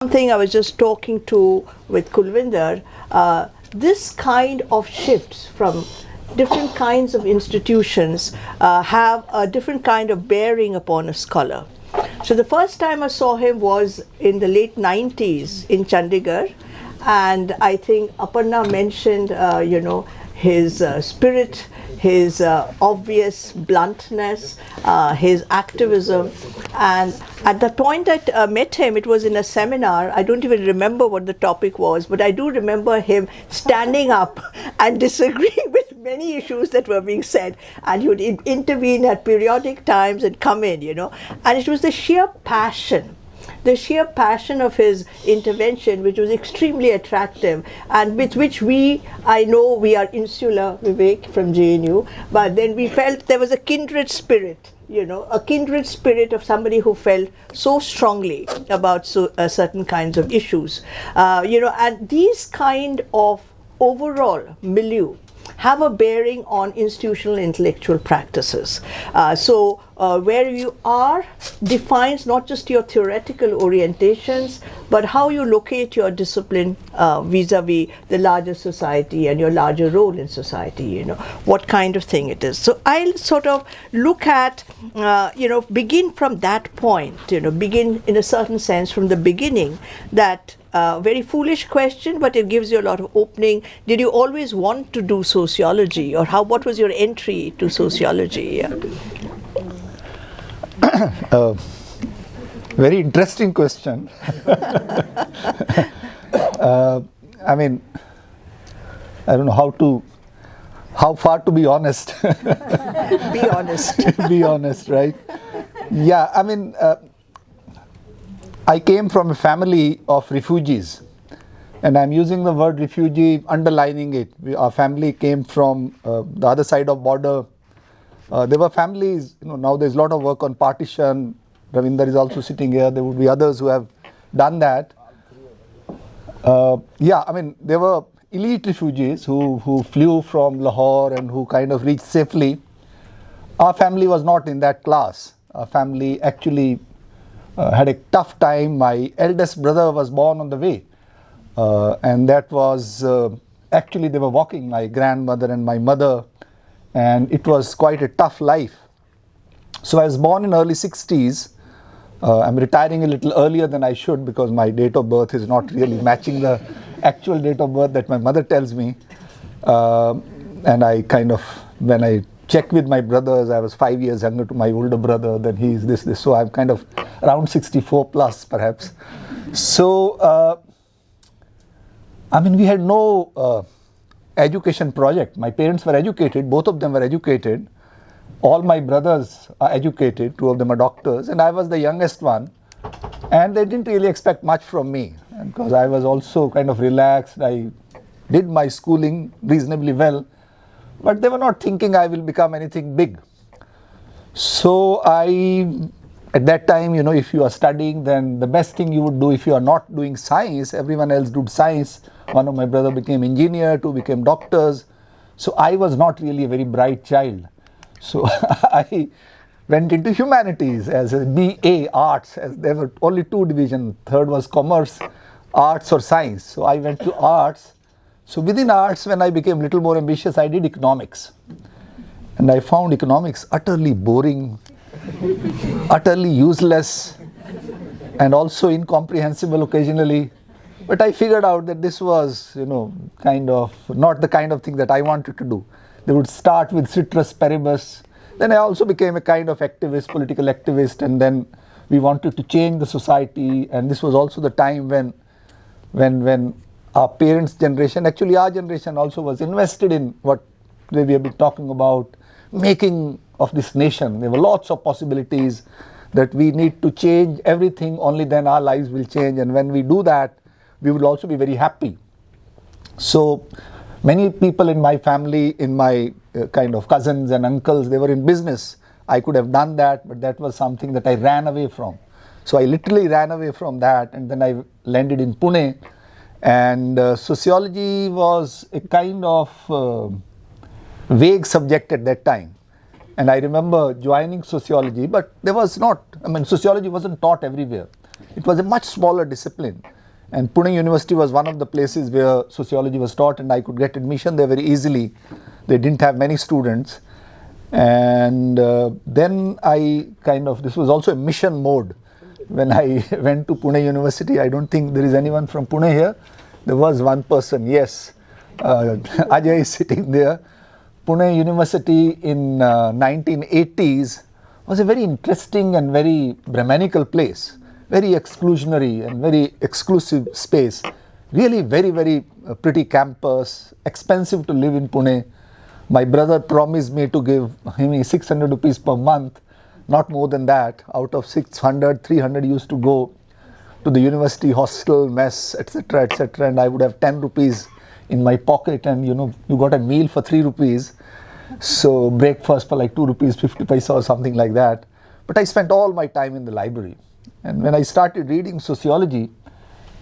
Something I was just talking to with Kulvinder, this kind of shifts from different kinds of institutions have a different kind of bearing upon a scholar. So the first time I saw him was in the late 90s in Chandigarh, and I think Aparna mentioned, his spirit, his obvious bluntness, his activism. And at the point I met him, it was in a seminar. I don't even remember what the topic was, but I do remember him standing up and disagreeing with many issues that were being said. And he would intervene at periodic times and come in, And it was the sheer passion of his intervention, which was extremely attractive, and with which I know we are insular, Vivek, from JNU, but then we felt there was a kindred spirit, a kindred spirit of somebody who felt so strongly about certain kinds of issues, and these kind of overall milieu have a bearing on institutional intellectual practices. So where you are defines not just your theoretical orientations, but how you locate your discipline vis-a-vis the larger society and your larger role in society, what kind of thing it is. So I'll sort of look at, begin from that point, begin in a certain sense from the beginning, that very foolish question, but it gives you a lot of opening. Did you always want to do sociology, or what was your entry to sociology? Very interesting question. I mean, I don't know how far to be honest. Be honest. Be honest, right? Yeah, I mean, I came from a family of refugees, and I'm using the word refugee, underlining it. Our family came from the other side of border. There were families, now there's a lot of work on partition. Ravinder is also sitting here. There would be others who have done that. There were elite refugees who flew from Lahore and who kind of reached safely. Our family was not in that class. Our family actually had a tough time. My eldest brother was born on the way, and that was actually they were walking, my grandmother and my mother, and it was quite a tough life. So I was born in early 60s. I'm retiring a little earlier than I should because my date of birth is not really matching the actual date of birth that my mother tells me, and I kind of, when I check with my brothers, I was 5 years younger to my older brother, then he's this, so I'm kind of around 64 plus perhaps. So, we had no education project. My parents were educated, both of them were educated. All my brothers are educated, 2 of them are doctors, and I was the youngest one. And they didn't really expect much from me, because I was also kind of relaxed. I did my schooling reasonably well, but they were not thinking I will become anything big. So at that time, if you are studying, then the best thing you would do, if you are not doing science, everyone else did science. One of my brother became engineer, 2 became doctors. So I was not really a very bright child. So I went into humanities as a BA, arts, as there were only 2 divisions. Third was commerce, arts or science. So I went to arts. So within arts, when I became a little more ambitious, I did economics. And I found economics utterly boring, utterly useless, and also incomprehensible occasionally. But I figured out that this was, kind of not the kind of thing that I wanted to do. They would start with ceteris paribus. Then I also became a kind of activist, political activist, and then we wanted to change the society. And this was also the time when our parents' generation, actually our generation also was invested in what we have been talking about, making of this nation. There were lots of possibilities that we need to change everything, only then our lives will change. And when we do that, we will also be very happy. So many people in my family, in my kind of cousins and uncles, they were in business. I could have done that, but that was something that I ran away from. So I literally ran away from that, and then I landed in Pune. And sociology was a kind of vague subject at that time. And I remember joining sociology, but there was not, sociology wasn't taught everywhere. it was a much smaller discipline. And Pune University was one of the places where sociology was taught, and I could get admission there very easily. They didn't have many students. And then this was also a mission mode. When I went to Pune University, I don't think there is anyone from Pune here. There was one person, yes. Ajay is sitting there. Pune University in 1980s was a very interesting and very Brahmanical place. Very exclusionary and very exclusive space. Really very, very pretty campus, expensive to live in Pune. My brother promised me to give him 600 rupees per month, not more than that. Out of 600, 300 used to go to the university hostel, mess, etc., etc., and I would have 10 rupees in my pocket, and you got a meal for 3 rupees. So breakfast for like 2 rupees 50 paisa or something like that. But I spent all my time in the library. And when I started reading sociology,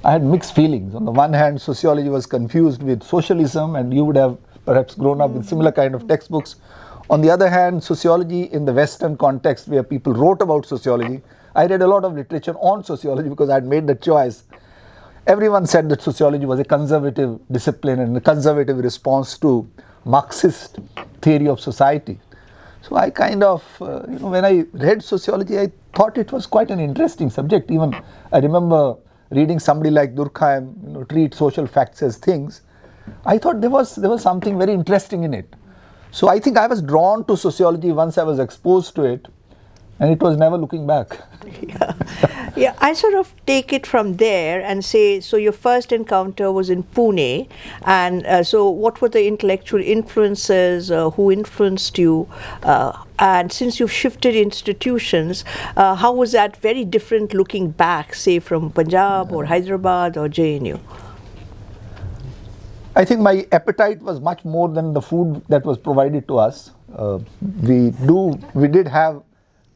I had mixed feelings. On the one hand, sociology was confused with socialism, and you would have perhaps grown up with similar kind of textbooks. On the other hand, sociology in the Western context where people wrote about sociology, I read a lot of literature on sociology because I had made the choice. Everyone said that sociology was a conservative discipline and a conservative response to Marxist theory of society. So I kind of, when I read sociology, I thought it was quite an interesting subject. Even I remember reading somebody like Durkheim, treat social facts as things. I thought there was something very interesting in it. So I think I was drawn to sociology once I was exposed to it, and it was never looking back. Yeah, I sort of take it from there and say, so your first encounter was in Pune, and so what were the intellectual influences, who influenced you, and since you've shifted institutions, how was that very different looking back, say from Punjab or Hyderabad or JNU? I think my appetite was much more than the food that was provided to us. We did have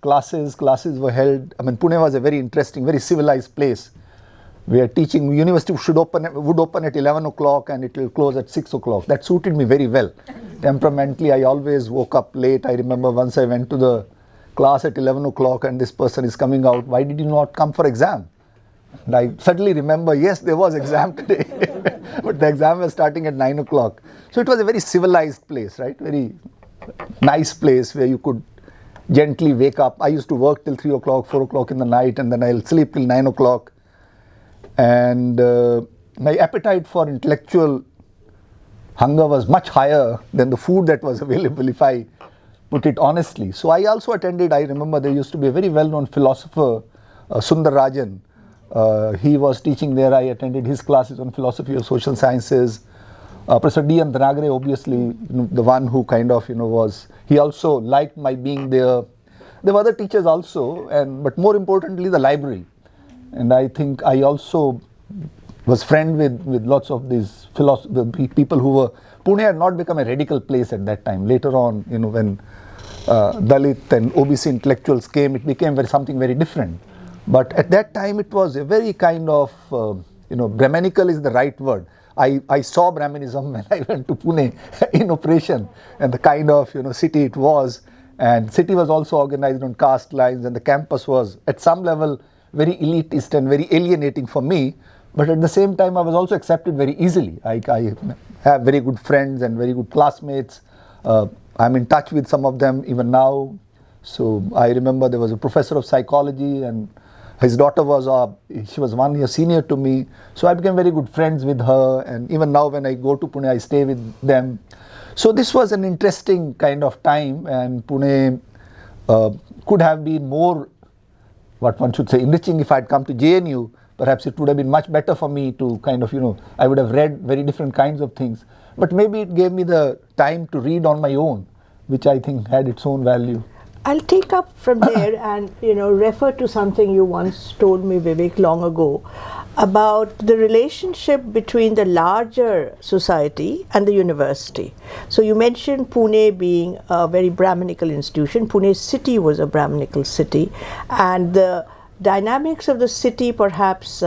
classes were held. I mean, Pune was a very interesting, very civilized place. We are teaching, university would open at 11 o'clock and it will close at 6 o'clock. That suited me very well. Temperamentally, I always woke up late. I remember once I went to the class at 11 o'clock and this person is coming out, why did you not come for exam? And I suddenly remember, yes, there was exam today, but the exam was starting at 9 o'clock. So it was a very civilized place, right? Very nice place where you could gently wake up. I used to work till 3 o'clock, 4 o'clock in the night, and then I'll sleep till 9 o'clock. And my appetite for intellectual hunger was much higher than the food that was available, if I put it honestly. So I also attended, I remember there used to be a very well-known philosopher, Sundar Rajan. He was teaching there. I attended his classes on philosophy of social sciences. Professor D. Antanagre, obviously, the one who kind of, was, he also liked my being there. There were other teachers also, but more importantly, the library. And I think I also was friend with lots of these people who were, Pune had not become a radical place at that time. Later on, when Dalit and OBC intellectuals came, it became something very different. But at that time, it was a very kind of, Brahmanical is the right word. I saw Brahmanism when I went to Pune in operation, and the kind of city it was, and city was also organized on caste lines, and the campus was at some level very elitist and very alienating for me, but at the same time I was also accepted very easily. I have very good friends and very good classmates. I'm in touch with some of them even now. So I remember there was a professor of psychology, and his daughter she was 1 year senior to me. So I became very good friends with her, and even now when I go to Pune, I stay with them. So this was an interesting kind of time, and Pune could have been more, what one should say, enriching if I had come to JNU. Perhaps it would have been much better for me to kind of, I would have read very different kinds of things. But maybe it gave me the time to read on my own, which I think had its own value. I'll take up from there and refer to something you once told me, Vivek, long ago about the relationship between the larger society and the university. So you mentioned Pune being a very Brahmanical institution. Pune city was a Brahmanical city, and the dynamics of the city perhaps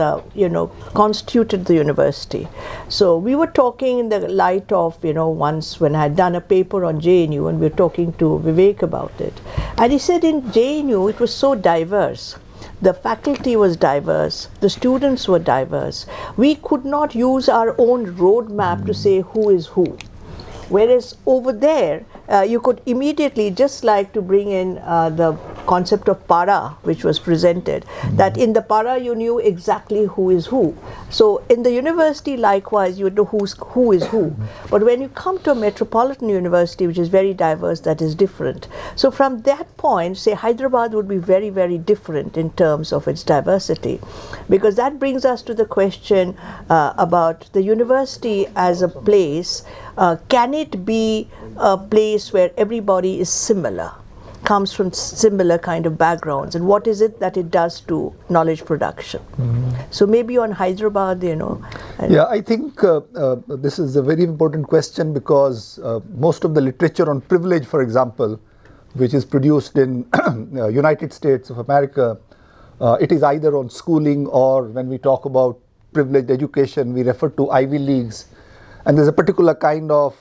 constituted the university. So we were talking in the light of once when I had done a paper on JNU, and we were talking to Vivek about it, and he said in JNU it was so diverse the faculty was diverse, the students were diverse. We could not use our own roadmap to say who is who. Whereas over there, you could immediately, just like to bring in the concept of para, which was presented, that in the para you knew exactly who is who. So in the university, likewise, you know who is who. But when you come to a metropolitan university, which is very diverse, that is different. So from that point, say Hyderabad would be very, very different in terms of its diversity, because that brings us to the question about the university as a place. Can it be a place where everybody is similar, comes from similar kind of backgrounds, and what is it that it does to knowledge production? So maybe on Hyderabad, you know. Yeah, I think this is a very important question, because most of the literature on privilege, for example, which is produced in United States of America, it is either on schooling, or when we talk about privileged education, we refer to Ivy Leagues. And there's a particular kind of,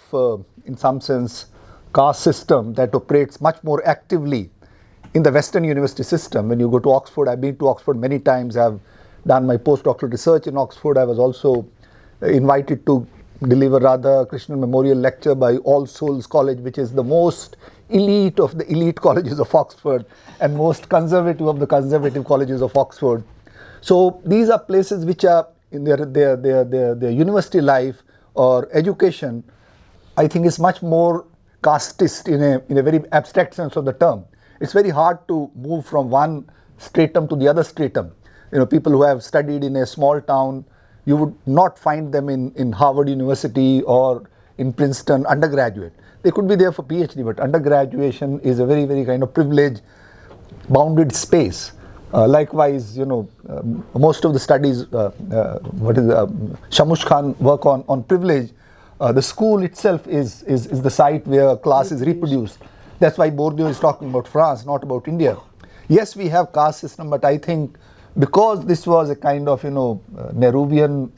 in some sense, caste system that operates much more actively in the Western university system. When you go to Oxford, I've been to Oxford many times, I've done my postdoctoral research in Oxford. I was also invited to deliver Radha Krishnan Memorial Lecture by All Souls College, which is the most elite of the elite colleges of Oxford and most conservative of the conservative colleges of Oxford. So these are places which are in their university life or education, I think is much more casteist in a very abstract sense of the term. It's very hard to move from one stratum to the other stratum. You know, people who have studied in a small town, you would not find them in Harvard University or in Princeton undergraduate. They could be there for PhD, but undergraduation is a very, very kind of privileged, bounded space. Likewise, you know, most of the studies, Shamush Khan work on privilege, the school itself is the site where class is reproduced. That's why Bourdieu is talking about France, not about India. Yes, we have caste system, but I think because this was a kind of, you know, Nehruvian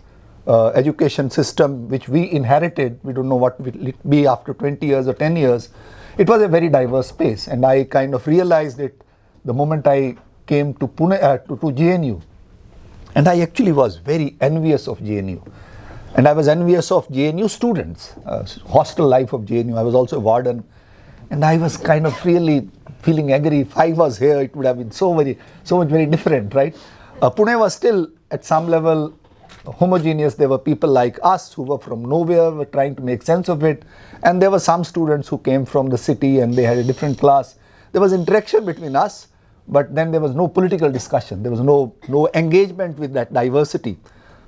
education system which we inherited, we don't know what will it be after 20 years or 10 years, it was a very diverse space. And I kind of realized it the moment I came to Pune, to JNU, and I actually was very envious of JNU, and I was envious of JNU students, hostel life of JNU. I was also a warden, and I was kind of really feeling angry. If I was here, it would have been so much very different, right? Pune was still at some level homogeneous. There were people like us who were from nowhere, were trying to make sense of it, and there were some students who came from the city and they had a different class. There was interaction between us, but then there was no political discussion. There was no engagement with that diversity.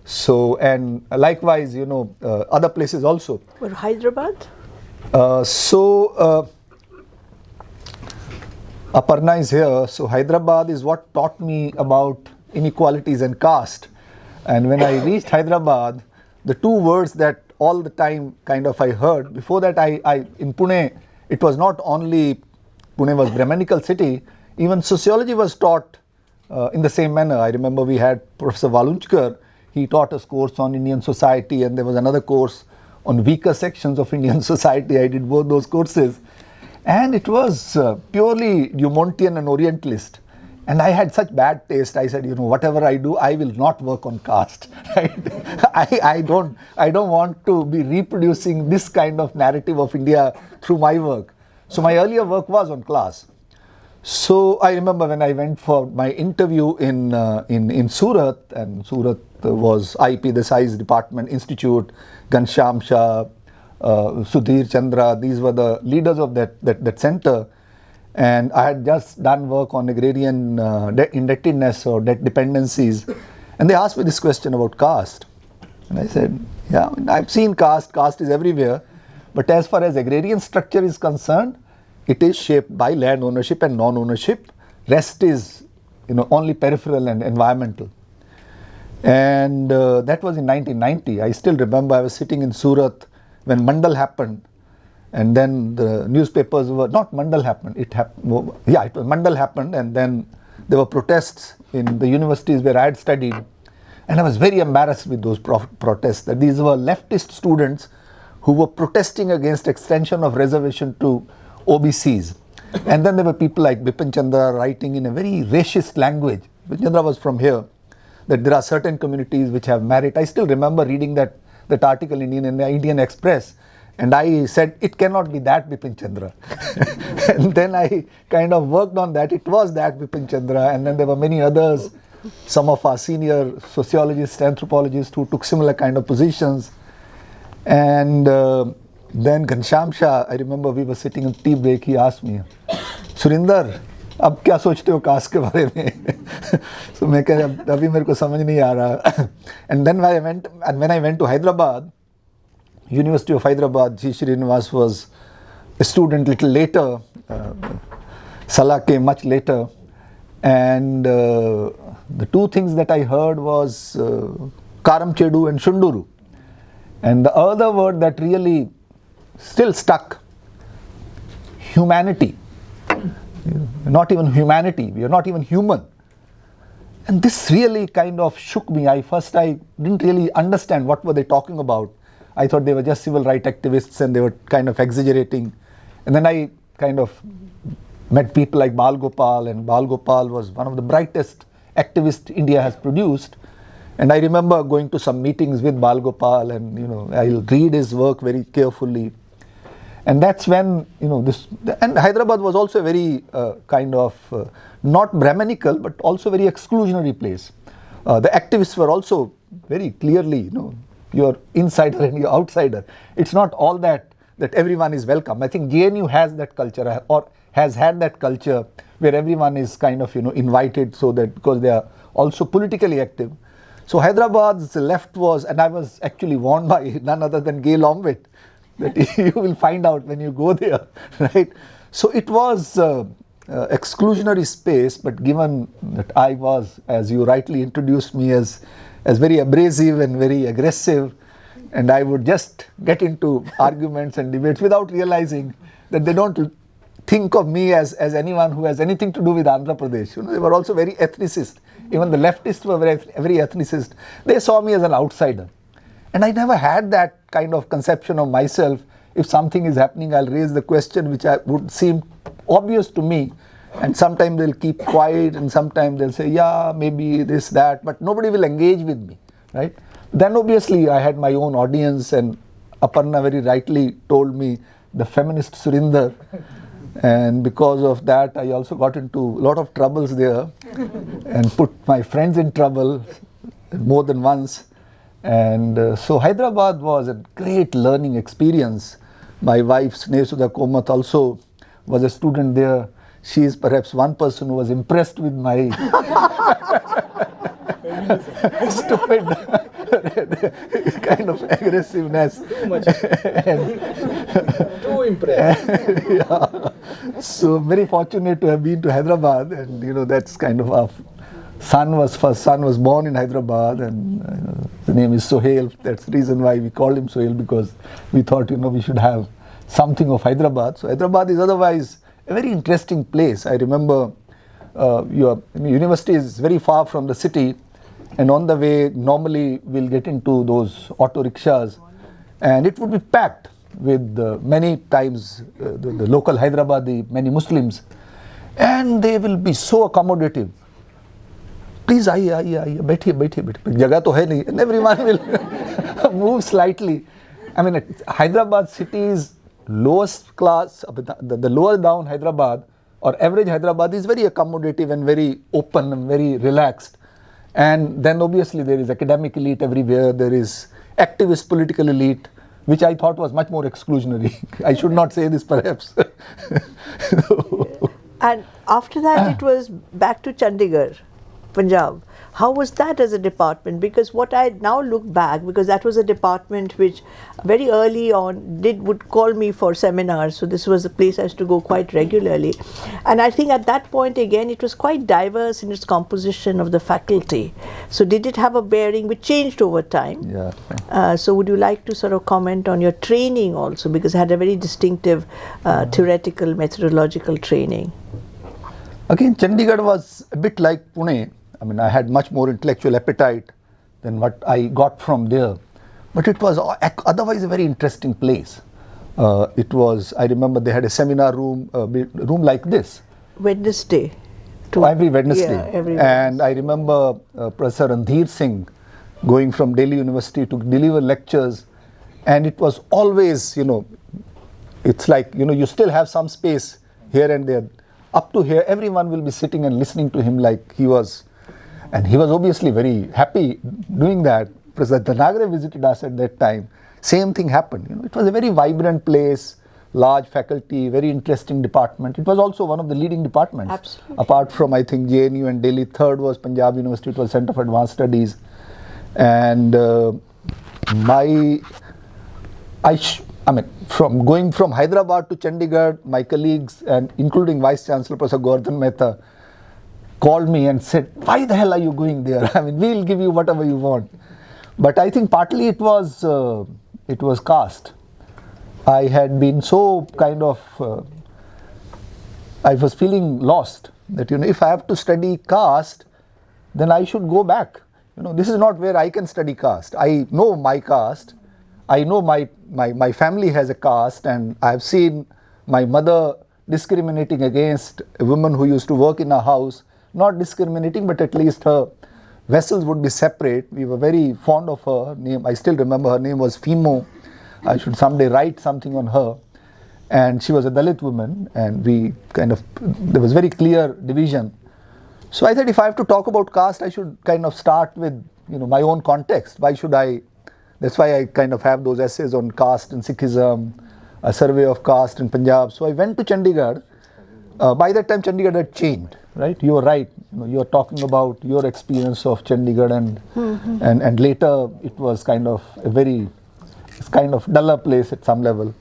So, and likewise, you know, other places also. But Hyderabad? Aparna is here. So Hyderabad is what taught me about inequalities and caste. And when I reached Hyderabad, the two words that all the time kind of I heard, before that I in Pune, it was not only, Pune was Brahmanical city, even sociology was taught in the same manner. I remember we had Professor Valunchkar, he taught us course on Indian society, and there was another course on weaker sections of Indian society. I did both those courses, and it was purely Dumontian and Orientalist. And I had such bad taste. I said, you know, whatever I do, I will not work on caste. Right? I don't want to be reproducing this kind of narrative of India through my work. So my earlier work was on class. So I remember when I went for my interview in Surat, and Surat was IP, the Science Department Institute, Ghanshyam Shah, Sudhir Chandra, these were the leaders of that center. And I had just done work on agrarian debt indebtedness or debt dependencies. And they asked me this question about caste. And I said, yeah, I've seen caste is everywhere. But as far as agrarian structure is concerned, it is shaped by land ownership and non-ownership. Rest is, you know, only peripheral and environmental. And that was in 1990. I still remember I was sitting in Surat when Mandal happened. And then the newspapers were, not Mandal happened, it was Mandal happened, and then there were protests in the universities where I had studied. And I was very embarrassed with those protests, that these were leftist students who were protesting against extension of reservation to OBCs. And then there were people like Bipin Chandra writing in a very racist language, Chandra was from here, that there are certain communities which have merit. I still remember reading that article in the Indian Express, and I said, it cannot be that Bipin Chandra. And then I kind of worked on that. It was that Bipin Chandra, and then there were many others, some of our senior sociologists, anthropologists who took similar kind of positions. And then Ghanshyam Shah, I remember we were sitting in tea break, he asked me, Surinder, अब क्या सोचते हो cast के बारे में? So मैं कह रहा अभी मेरे को समझ नहीं आ रहा. And then when I went to Hyderabad, University of Hyderabad, G. Srinivas was a student little later. Salah came much later. And the two things that I heard was Karam Chedu and Shunduru. And the other word that really still stuck, humanity. Not even humanity, we are not even human. And this really kind of shook me. I didn't really understand what were they talking about. I thought they were just civil rights activists and they were kind of exaggerating. And then I kind of met people like Bal Gopal, and Bal Gopal was one of the brightest activists India has produced. And I remember going to some meetings with Bal Gopal, and I'll read his work very carefully. And that's when, and Hyderabad was also a very kind of not Brahmanical, but also very exclusionary place. The activists were also very clearly, you're insider and you're outsider. It's not all that everyone is welcome. I think JNU has that culture, or has had that culture where everyone is kind of, invited, so that because they are also politically active. So Hyderabad's left was, and I was actually warned by none other than Gail Omwit, that you will find out when you go there, right? So it was exclusionary space, but given that I was, as you rightly introduced me, as very abrasive and very aggressive, and I would just get into arguments and debates without realizing that they don't think of me as anyone who has anything to do with Andhra Pradesh. They were also very ethnicist. Even the leftists were very ethnicist. They saw me as an outsider. And I never had that kind of conception of myself. If something is happening, I'll raise the question which would seem obvious to me. And sometimes they'll keep quiet, and sometimes they'll say, yeah, maybe this, that, but nobody will engage with me, right? Then obviously I had my own audience, and Aparna very rightly told me, the feminist Surinder. And because of that, I also got into a lot of troubles there and put my friends in trouble more than once. And so Hyderabad was a great learning experience. My wife Snesuda Komat also was a student there. She is perhaps one person who was impressed with my stupid kind of aggressiveness. Too much. Too impressed. Yeah. So very fortunate to have been to Hyderabad, and that's kind of our first son was born in Hyderabad, and the name is Sohail. That's the reason why we called him Sohail, because we thought we should have something of Hyderabad. So Hyderabad is otherwise a very interesting place. I remember your university is very far from the city, and on the way normally we'll get into those auto rickshaws, and it would be packed with many times the local Hyderabadi, many Muslims, and they will be so accommodative. Please आइए बैठिए जगह तो है नहीं, and everyone will move slightly. I mean, Hyderabad city is lowest class, the lower down Hyderabad or average Hyderabad is very accommodative and very open and very relaxed. And then obviously there is academic elite everywhere, there is activist political elite, which I thought was much more exclusionary. I should not say this perhaps. And after that it was back to Chandigarh, Punjab. How was that as a department? Because what I now look back, because that was a department which very early on would call me for seminars, so this was a place I used to go quite regularly. And I think at that point again it was quite diverse in its composition of the faculty. So did it have a bearing which changed over time? Yeah. So would you like to sort of comment on your training also, because it had a very distinctive theoretical methodological training? Again, Chandigarh was a bit like Pune. I mean, I had much more intellectual appetite than what I got from there. But it was otherwise a very interesting place. It was, I remember they had a seminar room, room like this. Wednesday. Every Wednesday. Yeah, every And I remember Professor Surinder Singh going from Delhi University to deliver lectures, and it was always, it's like, you still have some space here and there. Up to here, everyone will be sitting and listening to him like he was. And he was obviously very happy doing that. Professor Dhanagare visited us at that time. Same thing happened. It was a very vibrant place, large faculty, very interesting department. It was also one of the leading departments. Absolutely. Apart from, I think, JNU and Delhi, third was Punjab University, it was Centre for Advanced Studies. And from going from Hyderabad to Chandigarh, my colleagues, and including Vice Chancellor Professor Govardhan Mehta, called me and said, "Why the hell are you going there? We'll give you whatever you want." But I think partly it was caste. I had been so I was feeling lost that, if I have to study caste, then I should go back. This is not where I can study caste. I know my caste. I know my family has a caste, and I've seen my mother discriminating against a woman who used to work in a house. Not discriminating, but at least her vessels would be separate. We were very fond of her name. I still remember her name was Fimo. I should someday write something on her. And she was a Dalit woman, and there was very clear division. So I thought if I have to talk about caste, I should start with, my own context. Why should I? That's why I have those essays on caste and Sikhism, a survey of caste in Punjab. So I went to Chandigarh. By that time, Chandigarh had changed, right? You were right. You are talking about your experience of Chandigarh, and later it was a very duller place at some level.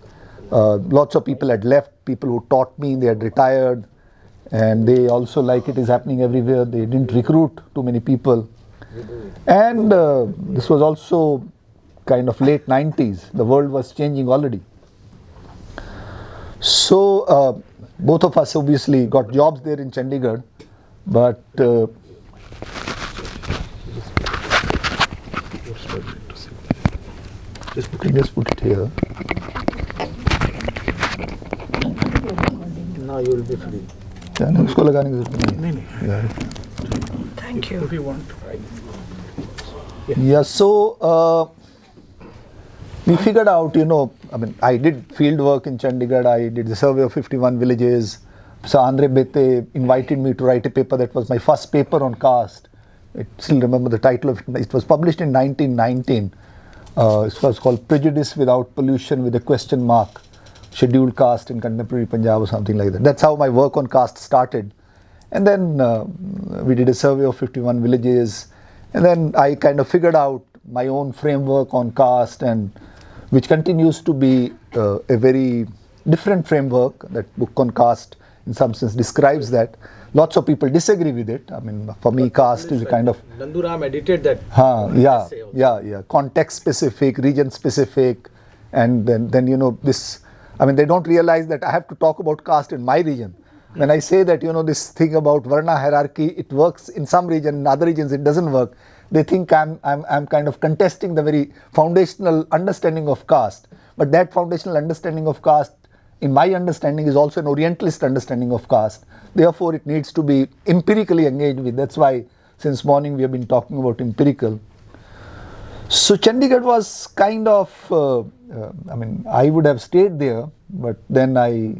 Lots of people had left. People who taught me, they had retired, and they also, like it is happening everywhere, they didn't recruit too many people. And this was also late 90s. The world was changing already. So both of us obviously got jobs there in Chandigarh, but just put it here. Now you will be free. उसको लगाने की जरूरत नहीं है. Thank you. If you want. Yeah, so we figured out, I did field work in Chandigarh. I did the survey of 51 villages. So Andre Bete invited me to write a paper that was my first paper on caste. I still remember the title of it. It was published in 1919. It was called Prejudice Without Pollution with a question mark. Scheduled caste in contemporary Punjab or something like that. That's how my work on caste started. And then we did a survey of 51 villages. And then I figured out my own framework on caste, and which continues to be a very different framework. That book on caste in some sense describes that. Lots of people disagree with it. For me, caste is a Nanduram edited that. Yeah. Context specific, region specific, and then this. They don't realize that I have to talk about caste in my region. When I say that, this thing about Varna hierarchy, it works in some region, in other regions it doesn't work. They think I'm contesting the very foundational understanding of caste. But that foundational understanding of caste, in my understanding, is also an Orientalist understanding of caste. Therefore, it needs to be empirically engaged with. That's why since morning we have been talking about empirical. So Chandigarh was I would have stayed there, but then I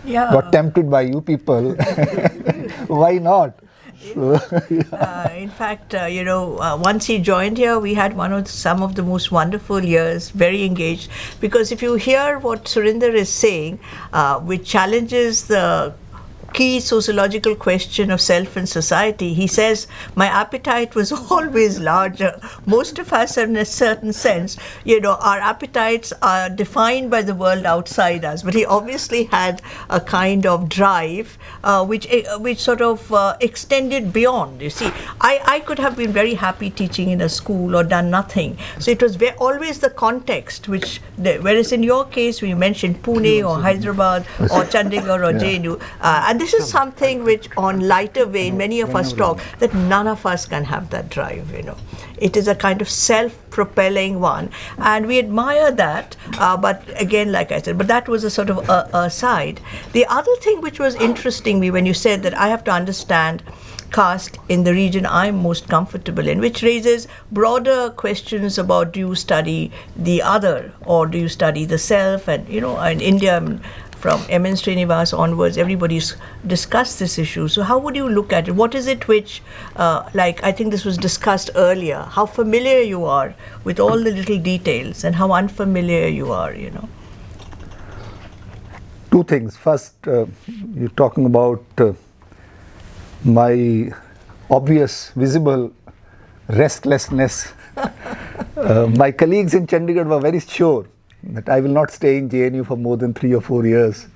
got tempted by you people. Why not? So, In fact, once he joined here, we had some of the most wonderful years, very engaged. Because if you hear what Surinder is saying, which challenges the key sociological question of self and society, he says, my appetite was always larger. Most of us, in a certain sense, our appetites are defined by the world outside us. But he obviously had a kind of drive which sort of extended beyond. You see, I could have been very happy teaching in a school or done nothing. So it was always the context, whereas in your case, when you mentioned Pune or Hyderabad or Chandigarh or JNU, and this is something which on lighter vein, many of us talk, that none of us can have that drive, It is a kind of self-propelling one, and we admire that, but again, like I said, but that was a sort of aside. The other thing which was interesting me when you said that I have to understand caste in the region I'm most comfortable in, which raises broader questions about, do you study the other or do you study the self? And in India, from M.N. Srinivas onwards, everybody's discussed this issue. So how would you look at it? What is it which, I think this was discussed earlier, how familiar you are with all the little details and how unfamiliar you are, Two things. First, you're talking about my obvious, visible restlessness. My colleagues in Chandigarh were very sure that I will not stay in JNU for more than 3 or 4 years.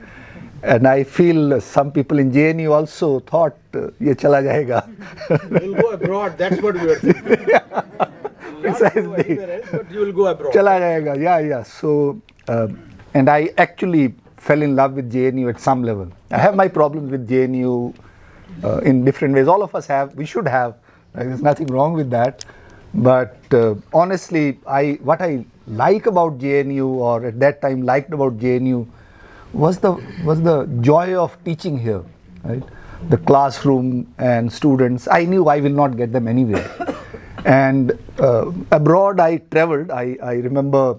And I feel some people in JNU also thought, ye chala jayega. You'll go abroad, that's what we were thinking. Precisely. But you will go abroad. Chala jayega, yeah. So, and I actually fell in love with JNU at some level. I have my problems with JNU in different ways. All of us have, we should have. There's nothing wrong with that. But honestly, what I like about JNU, or at that time liked about JNU, was the joy of teaching here, right? The classroom and students. I knew I will not get them anywhere. And abroad I traveled. I remember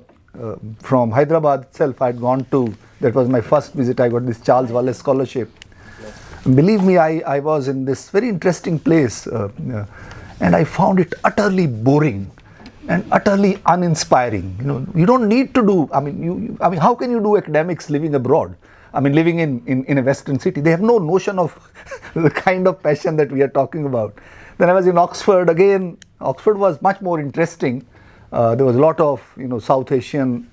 from Hyderabad itself, I had gone to, that was my first visit, I got this Charles Wallace Scholarship. Believe me, I was in this very interesting place and I found it utterly boring and utterly uninspiring. You don't need to do, I mean, how can you do academics living abroad? I mean, living in a Western city. They have no notion of the kind of passion that we are talking about. Then I was in Oxford. Again, Oxford was much more interesting. There was a lot of, South Asian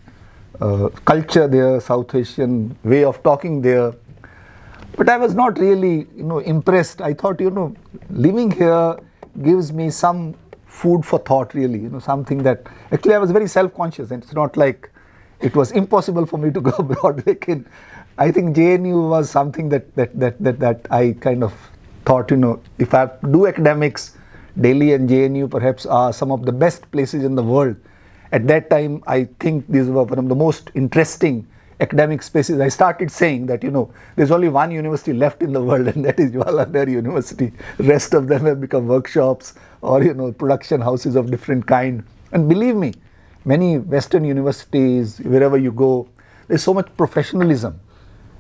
culture there, South Asian way of talking there. But I was not really, impressed. I thought, living here gives me some food for thought, really, something that, actually I was very self-conscious, and it's not like it was impossible for me to go abroad. I think JNU was something that I kind of thought, if I have to do academics, Delhi and JNU perhaps are some of the best places in the world. At that time, I think these were one of the most interesting academic spaces. I started saying that, there's only one university left in the world, and that is Jawaharlal Nehru University. The rest of them have become workshops or, production houses of different kind. And believe me, many Western universities, wherever you go, there's so much professionalism.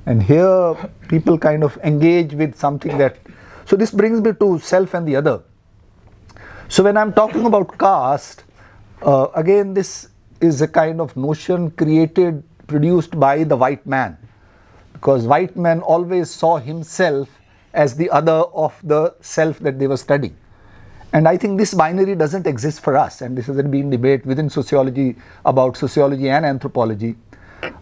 And here, people kind of engage with something that... So this brings me to self and the other. So when I'm talking about caste, again, this is a kind of notion produced by the white man, because white man always saw himself as the other of the self that they were studying. And I think this binary doesn't exist for us, and this has been debate within sociology about sociology and anthropology.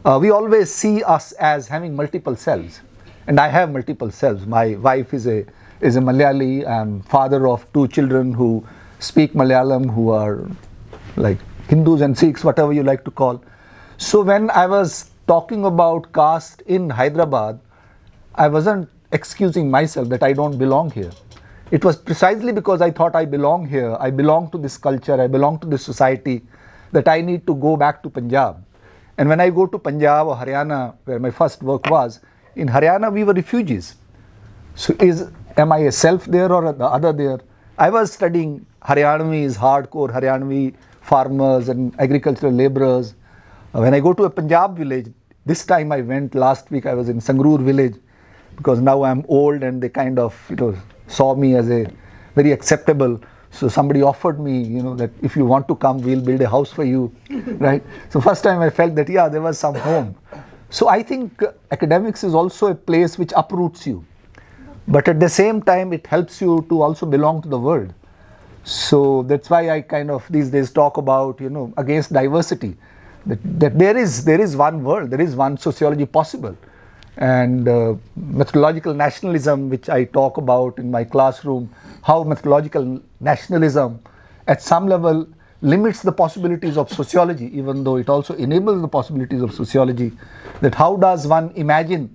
We always see us as having multiple selves, and I have multiple selves. My wife is a Malayali. I'm father of 2 children who speak Malayalam, who are like Hindus and Sikhs, whatever you like to call. So when I was talking about caste in Hyderabad, I wasn't excusing myself that I don't belong here. It was precisely because I thought I belong here, I belong to this culture, I belong to this society, that I need to go back to Punjab. And when I go to Punjab or Haryana, where my first work was, in Haryana we were refugees. So am I a self there or the other there? I was studying Haryanvis, hardcore Haryanvi farmers and agricultural laborers. When I go to a Punjab village, this time I went last week, I was in Sangrur village, because now I'm old and they kind of saw me as a very acceptable. So somebody offered me, that if you want to come, we'll build a house for you, right? So first time I felt that, there was some home. So I think academics is also a place which uproots you. But at the same time, it helps you to also belong to the world. So that's why I kind of these days talk about, against diversity. That there is one world, there is one sociology possible. And methodological nationalism, which I talk about in my classroom, how methodological nationalism at some level limits the possibilities of sociology, even though it also enables the possibilities of sociology. That how does one imagine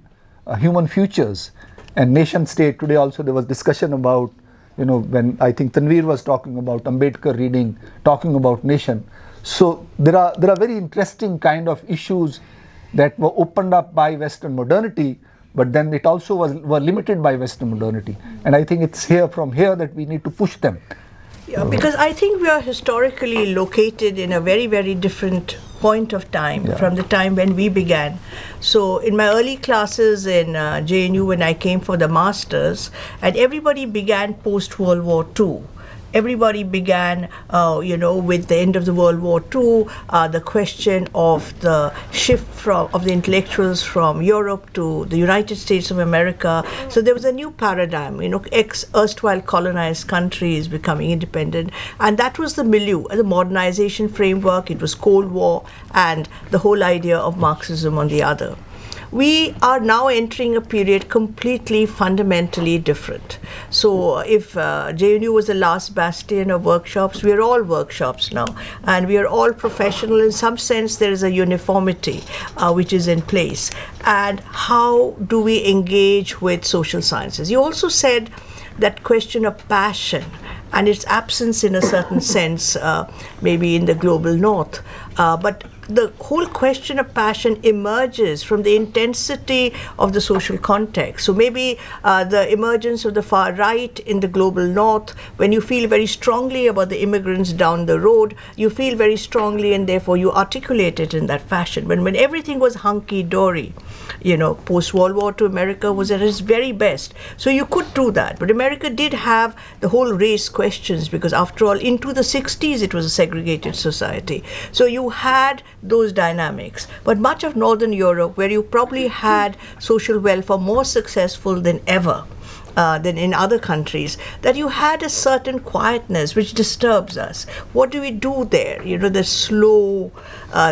human futures and nation state. Today also there was discussion about, when I think Tanveer was talking about Ambedkar reading, talking about nation. So there are very interesting kind of issues that were opened up by Western modernity, but then it also were limited by Western modernity. And I think it's from here that we need to push them. Yeah, because I think we are historically located in a very, very different point of time from the time when we began. So in my early classes in JNU, when I came for the masters, and everybody began post-World War II. Everybody began, with the end of the World War II, the question of the shift of the intellectuals from Europe to the United States of America. So there was a new paradigm, erstwhile colonized countries becoming independent. And that was the milieu, the modernization framework. It was Cold War and the whole idea of Marxism on the other. We are now entering a period completely fundamentally different. So if JNU was the last bastion of workshops, we are all workshops now, and we are all professional. In some sense, there is a uniformity which is in place. And how do we engage with social sciences? You also said that question of passion and its absence in a certain sense, maybe in the global north. But the whole question of passion emerges from the intensity of the social context. So maybe the emergence of the far right in the global north, when you feel very strongly about the immigrants down the road, you feel very strongly and therefore you articulate it in that fashion. When everything was hunky-dory, post-World War II America was at its very best. So you could do that. But America did have the whole race questions because after all, into the 60s, it was a segregated society. So you had those dynamics. But much of Northern Europe, where you probably had social welfare more successful than ever, than in other countries, that you had a certain quietness which disturbs us. What do we do there? The slow,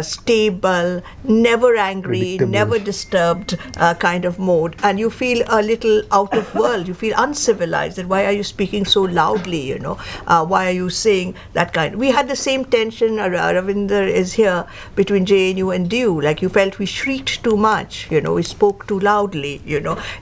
stable, never angry, never disturbed kind of mode. And you feel a little out of world. You feel uncivilized. That why are you speaking so loudly? Why are you saying that kind? We had the same tension, Ravinder is here, between JNU and DU. Like you felt we shrieked too much. We spoke too loudly,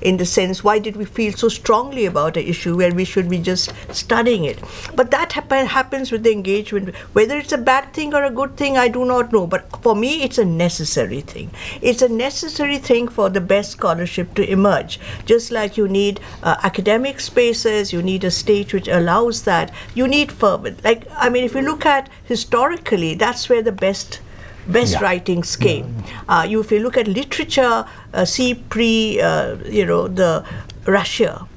in the sense, why did we feel so strongly about an issue where we should be just studying it? But that happens with the engagement. Whether it's a bad thing or a good thing, I do not know. But for me, it's a necessary thing. It's a necessary thing for the best scholarship to emerge. Just like you need academic spaces, you need a stage which allows that. You need fervent. If you look at historically, that's where the best writings came. If you look at literature, see the Russia,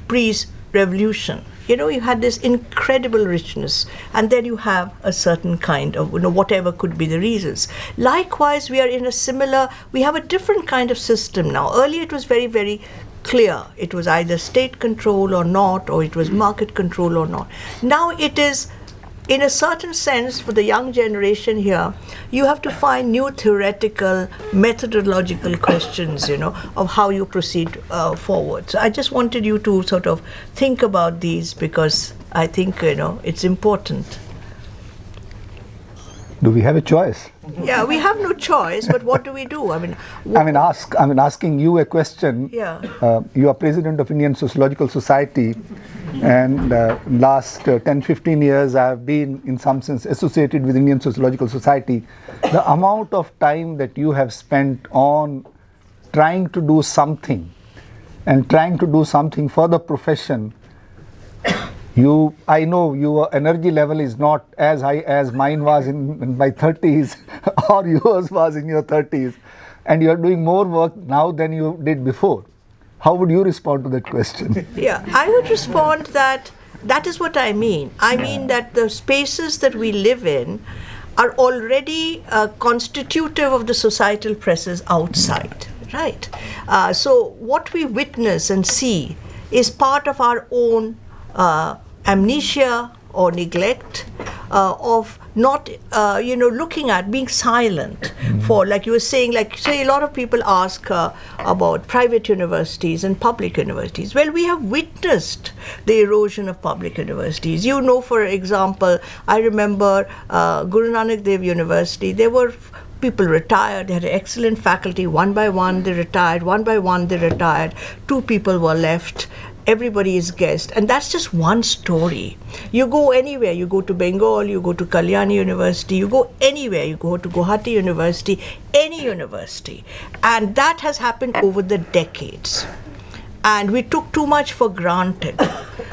pre-revolution, you had this incredible richness, and then you have a certain kind of, whatever could be the reasons. Likewise, we have a different kind of system now. Earlier it was very, very clear. It was either state control or not, or it was market control or not. Now it is, in a certain sense, for the young generation here, you have to find new theoretical, methodological questions, of how you proceed forward. So I just wanted you to sort of think about these because I think, it's important. Do we have a choice? Yeah, we have no choice, but what do we do? Asking you a question. Yeah. You are president of Indian Sociological Society, and last 10-15 years I have been in some sense associated with Indian Sociological Society. The amount of time that you have spent on trying to do something and trying to do something for the profession, I know your energy level is not as high as mine was in my 30s or yours was in your 30s, and you are doing more work now than you did before. How would you respond to that question? Yeah, I would respond that is what I mean. I mean that the spaces that we live in are already constitutive of the societal presses outside, right? So what we witness and see is part of our own amnesia or neglect of not, looking at, being silent for, like you were saying, a lot of people ask about private universities and public universities. Well, we have witnessed the erosion of public universities. For example, I remember Guru Nanak Dev University, there were People retired. They had excellent faculty. One by one, they retired. One by one, they retired. 2 people were left. Everybody is guest. And that's just one story. You go anywhere. You go to Bengal, you go to Kalyani University, you go anywhere. You go to Guwahati University, any university. And that has happened over the decades. And we took too much for granted.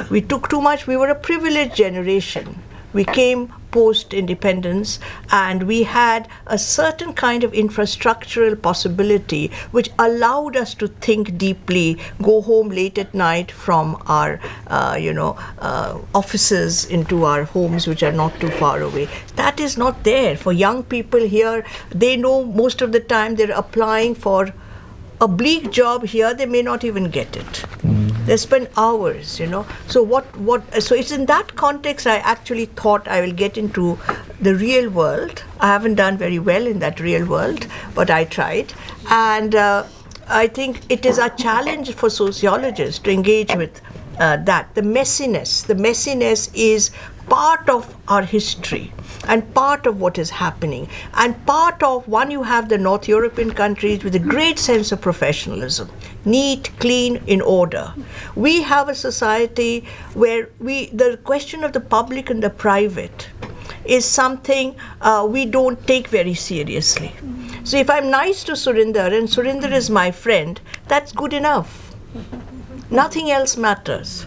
We took too much. We were a privileged generation. We came post-independence, and we had a certain kind of infrastructural possibility which allowed us to think deeply, go home late at night from our offices into our homes, which are not too far away. That is not there. For young people here, they know most of the time they're applying for a bleak job here, they may not even get it. They spend hours, So so it's in that context I actually thought I will get into the real world. I haven't done very well in that real world, but I tried. And I think it is a challenge for sociologists to engage with that. The messiness is part of our history and part of what is happening. And part of, you have the North European countries with a great sense of professionalism, neat, clean, in order. We have a society where the question of the public and the private is something we don't take very seriously. So if I'm nice to Surinder and Surinder is my friend, that's good enough. Nothing else matters.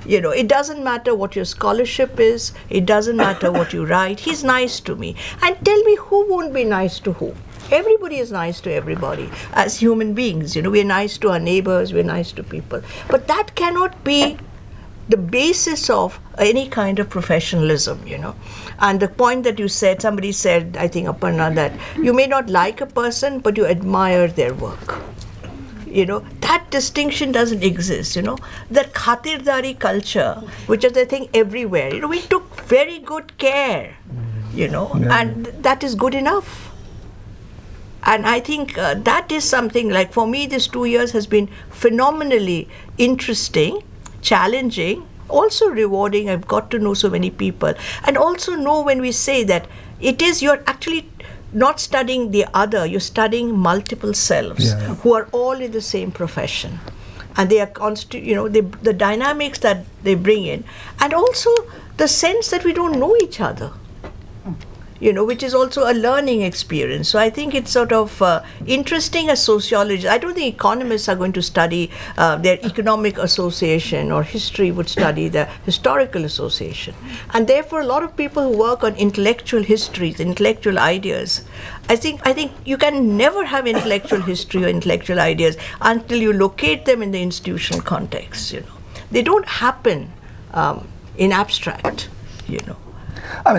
It doesn't matter what your scholarship is. It doesn't matter what you write. He's nice to me. And tell me, who won't be nice to who? Everybody is nice to everybody. As human beings, we're nice to our neighbors, we're nice to people. But that cannot be the basis of any kind of professionalism, And the point that you said, somebody said, I think Aparna, that you may not like a person, but you admire their work. That distinction doesn't exist, That khatirdari culture, which is, I think, everywhere, we took very good care, and that is good enough. And I think that is something, like for me, this 2 years has been phenomenally interesting, challenging, also rewarding. I've got to know so many people. And also know when we say that you're actually not studying the other, you're studying multiple selves who are all in the same profession. And they are the dynamics that they bring in. And also the sense that we don't know each other. Which is also a learning experience. So I think it's sort of interesting as sociologists. I don't think economists are going to study their economic association, or history would study the historical association. And therefore, a lot of people who work on intellectual histories, intellectual ideas, I think you can never have intellectual history or intellectual ideas until you locate them in the institutional context. They don't happen in abstract.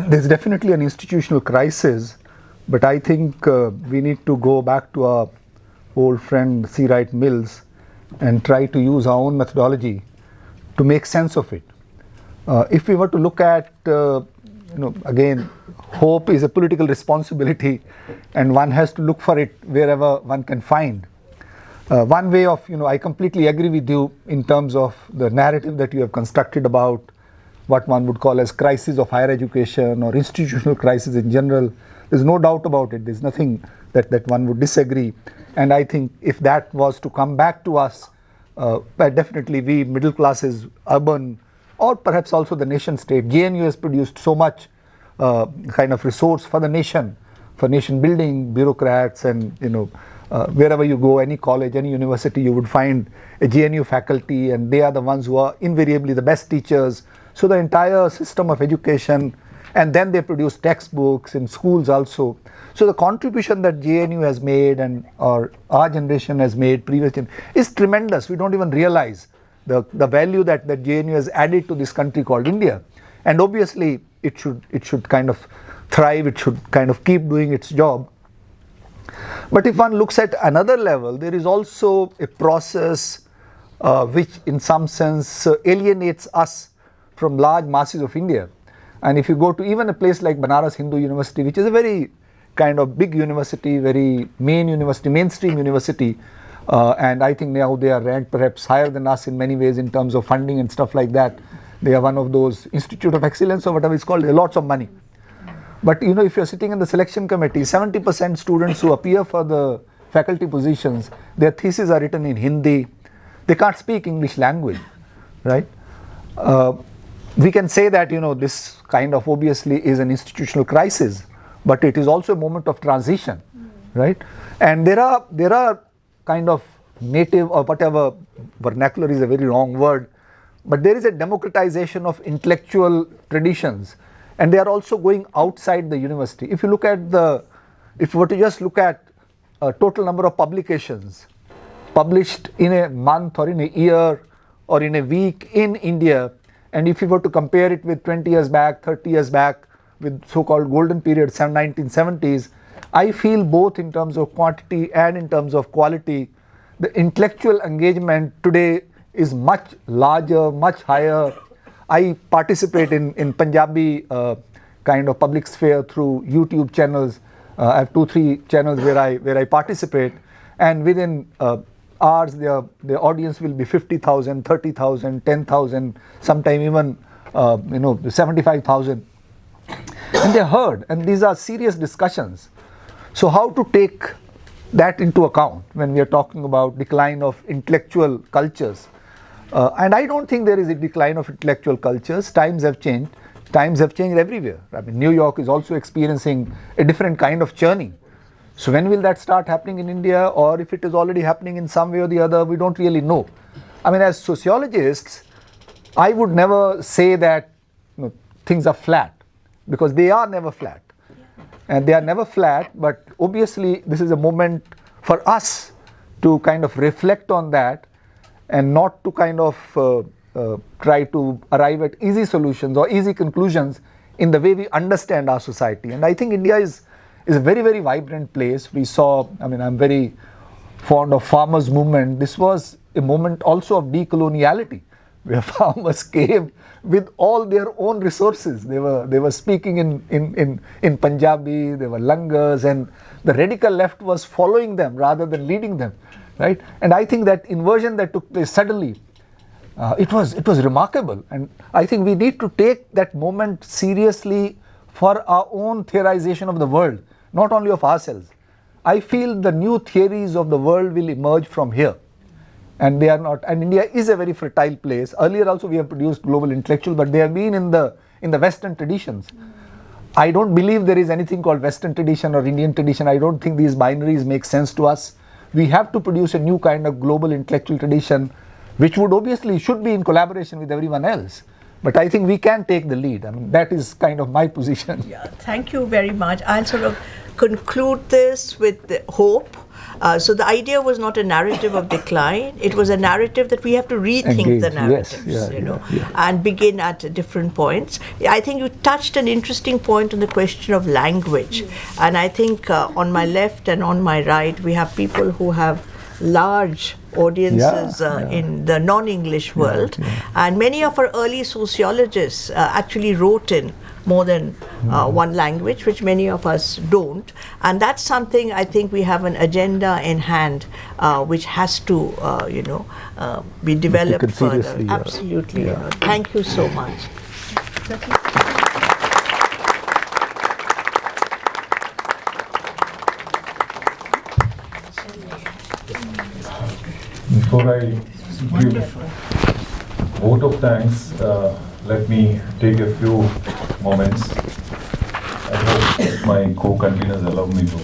There's definitely an institutional crisis, but I think we need to go back to our old friend C. Wright Mills and try to use our own methodology to make sense of it. If we were to look at, again, hope is a political responsibility, and one has to look for it wherever one can find. One way of, I completely agree with you in terms of the narrative that you have constructed about what one would call as crisis of higher education or institutional crisis in general. There's no doubt about it. There's nothing that one would disagree. And I think if that was to come back to us, definitely we middle classes, urban, or perhaps also the nation state. JNU has produced so much kind of resource for the nation, for nation building, bureaucrats, and wherever you go, any college, any university, you would find a JNU faculty, and they are the ones who are invariably the best teachers. So the entire system of education, and then they produce textbooks in schools also. So the contribution that JNU has made, or our generation has made, previous generation, is tremendous. We don't even realize the value that JNU has added to this country called India. And obviously it should kind of thrive, it should kind of keep doing its job. But if one looks at another level, there is also a process which in some sense alienates us from large masses of India. And if you go to even a place like Banaras Hindu University, which is a very kind of big university, very mainstream university, and I think now they are ranked perhaps higher than us in many ways in terms of funding and stuff like that. They are one of those Institute of Excellence or whatever it's called, lots of money. But if you're sitting in the selection committee, 70% students who appear for the faculty positions, their theses are written in Hindi. They can't speak English language, right? We can say that this kind of obviously is an institutional crisis, but it is also a moment of transition, right? And there are kind of native, or whatever, vernacular is a very wrong word, but there is a democratization of intellectual traditions, and they are also going outside the university. If you were to just look at a total number of publications published in a month or in a year or in a week in India, and if you were to compare it with 20 years back, 30 years back, with so-called golden period, 1970s, I feel both in terms of quantity and in terms of quality, the intellectual engagement today is much larger, much higher. I participate in Punjabi kind of public sphere through YouTube channels. I have 2-3 channels where I participate, and within hours the audience will be 50,000, 30,000, 10,000, sometime even 75,000, and they're heard, and these are serious discussions. So how to take that into account when we are talking about decline of intellectual cultures? And I don't think there is a decline of intellectual cultures. Times have changed. Times have changed everywhere. I mean, New York is also experiencing a different kind of churning. So when will that start happening in India, or if it is already happening in some way or the other, we don't really know. I mean, as sociologists, I would never say that things are flat, because they are never flat. And they are never flat, but obviously this is a moment for us to kind of reflect on that, and not to kind of try to arrive at easy solutions or easy conclusions in the way we understand our society. And I think India is a very, very vibrant place. We saw, I mean, I'm very fond of farmers' movement. This was a moment also of decoloniality, where farmers came with all their own resources. They were speaking in Punjabi, they were langars, and the radical left was following them rather than leading them, right? And I think that inversion that took place suddenly, it was remarkable. And I think we need to take that moment seriously for our own theorization of the world, not only of ourselves. I feel the new theories of the world will emerge from here. And they are not, and India is a very fertile place. Earlier also we have produced global intellectuals, but they have been in the Western traditions. I don't believe there is anything called Western tradition or Indian tradition. I don't think these binaries make sense to us. We have to produce a new kind of global intellectual tradition, which would obviously should be in collaboration with everyone else. But I think we can take the lead. I mean, that is kind of my position. Yeah, thank you very much. I'll sort of conclude this with the hope. So the idea was not a narrative of decline. It was a narrative that we have to rethink Engage. the narratives, Yes. and begin at different points. I think you touched an interesting point on the question of language. And I think on my left and on my right, we have people who have large audiences in the non-English world. And many of our early sociologists actually wrote in more than one language, which many of us don't. And that's something I think we have an agenda in hand, which has to, be developed further. Absolutely. Thank you so much. Before I give vote of thanks, let me take a few moments. I hope my co-conveners allow me to.